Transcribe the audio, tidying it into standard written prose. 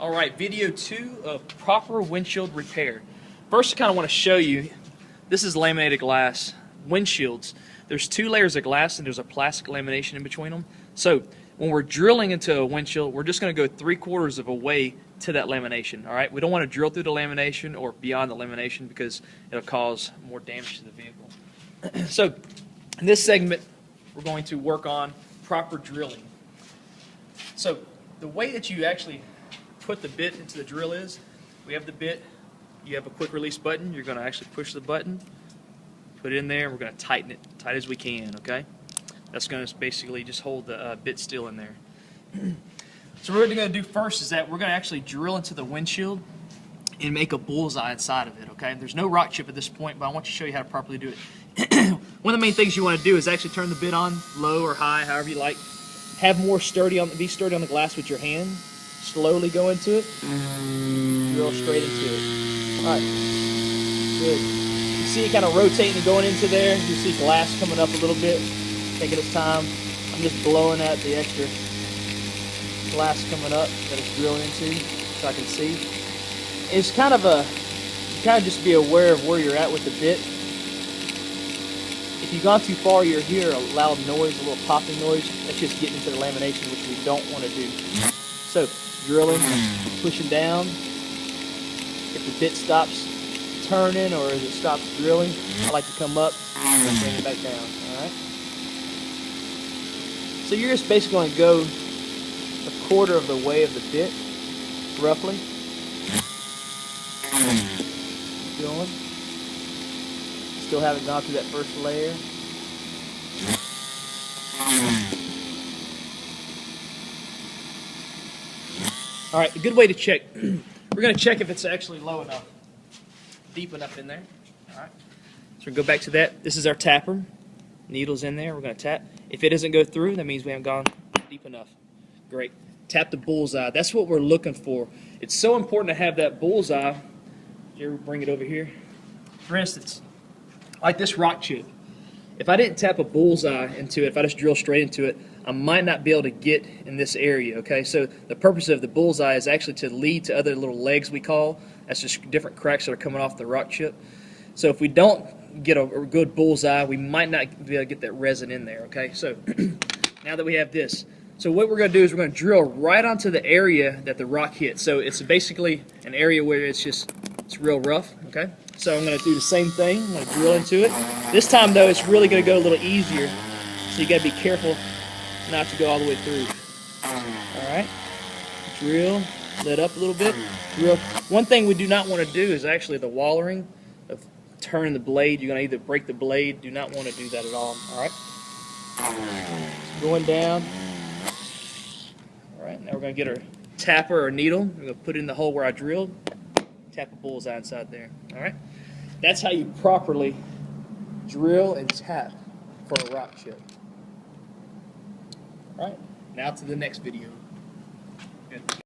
Alright, video 2 of proper windshield repair. First I kind of want to show you, this is laminated glass. Windshields, there's 2 layers of glass and there's a plastic lamination in between them. So when we're drilling into a windshield, we're just going to go 3/4 of a way to that lamination. Alright, we don't want to drill through the lamination or beyond the lamination because it'll cause more damage to the vehicle. So in this segment we're going to work on proper drilling. So the way that you actually put the bit into the drill is, we have the bit, you have a quick release button, you're going to actually push the button, put it in there, and we're going to tighten it tight as we can, okay? That's going to basically just hold the bit still in there. So what we're going to do first is that we're going to actually drill into the windshield and make a bullseye inside of it, okay? There's no rock chip at this point, but I want to show you how to properly do it. One of the main things you want to do is actually turn the bit on low or high, however you like. Have more be sturdy on the glass with your hand. Slowly go into it. Drill straight into it. Alright. Good. You see it kind of rotating and going into there. You see glass coming up a little bit. Taking its time. I'm just blowing out the extra glass coming up that it's drilling into so I can see. It's kind of just be aware of where you're at with the bit. If you've gone too far, you'll hear a loud noise, a little popping noise. That's just getting into the lamination, which we don't want to do. So, drilling, pushing down. If the bit stops turning or as it stops drilling, I like to come up and bring it back down. Alright? So you're just basically going to go 1/4 of the way of the bit, roughly. Keep going. Still haven't gone through that first layer. Alright, a good way to check. We're going to check if it's actually low enough, deep enough in there. Alright, so we'll go back to that. This is our tapper. Needle's in there. We're going to tap. If it doesn't go through, that means we haven't gone deep enough. Great. Tap the bullseye. That's what we're looking for. It's so important to have that bullseye. Here, bring it over here. For instance, like this rock chip. If I didn't tap a bullseye into it, if I just drill straight into it, I might not be able to get in this area, okay? So the purpose of the bullseye is actually to lead to other little legs we call. That's just different cracks that are coming off the rock chip. So if we don't get a good bullseye, we might not be able to get that resin in there, okay? So now that we have this, so what we're going to do is we're going to drill right onto the area that the rock hit. So it's basically an area where it's real rough, okay? So I'm going to do the same thing. I'm going to drill into it. This time, though, it's really going to go a little easier. So you got to be careful not to go all the way through. All right. Drill. Let up a little bit. Drill. One thing we do not want to do is actually the wallering of turning the blade. You're going to either break the blade. Do not want to do that at all. All right. Going down. All right. Now we're going to get our tapper or needle. We're going to put it in the hole where I drilled. Tap a bullseye inside there. Alright? That's how you properly drill and tap for a rock chip. Alright, now to the next video. Good.